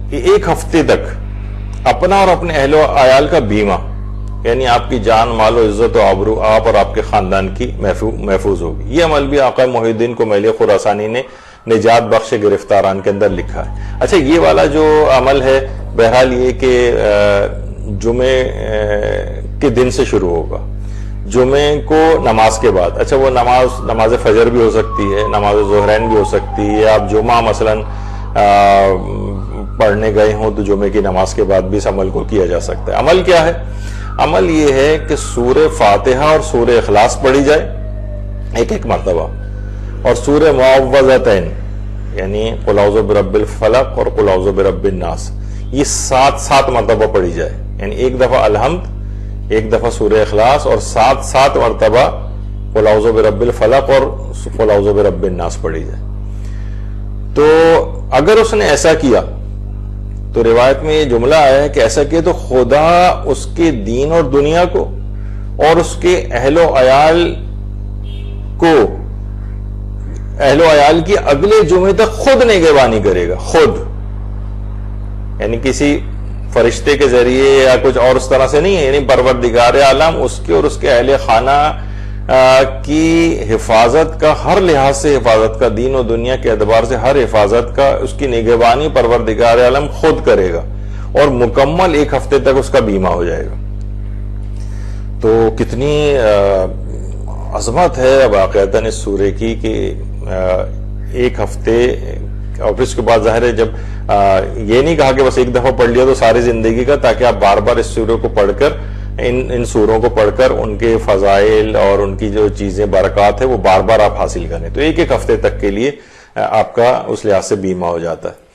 کہ ایک ہفتے تک اپنا اور اپنے اہل و عیال کا بیمہ، یعنی آپ کی جان، مال و عزت و آبرو آپ اور آپ کے خاندان کی محفوظ ہوگی۔ یہ عمل بھی آقا محی الدین کمیلی خراسانی نے نجات بخش گرفتاران کے اندر لکھا ہے۔ اچھا، یہ والا جو عمل ہے بہرحال یہ کہ جمعے کے دن سے شروع ہوگا، جمعے کو نماز کے بعد۔ اچھا، وہ نماز فجر بھی ہو سکتی ہے، نماز ظہرین بھی ہو سکتی ہے، آپ جمعہ مثلاً پڑھنے گئے ہوں تو جمعے کی نماز کے بعد بھی اس عمل کو کیا جا سکتا ہے۔ عمل کیا ہے؟ عمل یہ ہے کہ سورہ فاتحہ اور سورہ اخلاص پڑھی جائے ایک مرتبہ، اور سورہ معوذتین یعنی قل اعوذ برب الفلق اور قل اعوذ برب الناس، یہ 7 مرتبہ پڑھی جائے، یعنی ایک دفعہ الحمد، ایک دفعہ سورہ اخلاص، اور 7 مرتبہ قل اعوذ برب الفلق اور قل اعوذ برب الناس پڑھی جائے۔ تو اگر اس نے ایسا کیا تو روایت میں یہ جملہ آیا ہے کہ ایسا کیا تو خدا اس کے دین اور دنیا کو اور اس کے اہل و عیال کی اگلے جمعے تک خود نگہبانی کرے گا، خود، یعنی کسی فرشتے کے ذریعے یا کچھ اور اس طرح سے نہیں ہے، یعنی پروردگار عالم اس کے اور اس کے اہل خانہ کی حفاظت کا، ہر لحاظ سے حفاظت کا، دین و دنیا کے اعتبار سے ہر حفاظت کا، اس کی نگہبانی پروردگار عالم خود کرے گا، اور مکمل ایک ہفتے تک اس کا بیمہ ہو جائے گا۔ تو کتنی عظمت ہے واقعتاً اس سورے کی کہ ایک ہفتے، اور پھر اس کے بعد ظاہر ہے جب یہ نہیں کہا کہ بس ایک دفعہ پڑھ لیا تو ساری زندگی کا، تاکہ آپ بار بار اس سورے کو پڑھ کر، ان سوروں کو پڑھ کر ان کے فضائل اور ان کی جو چیزیں برکات ہے وہ بار بار آپ حاصل کریں، تو ایک ہفتے تک کے لیے آپ کا اس لحاظ سے بیمہ ہو جاتا ہے۔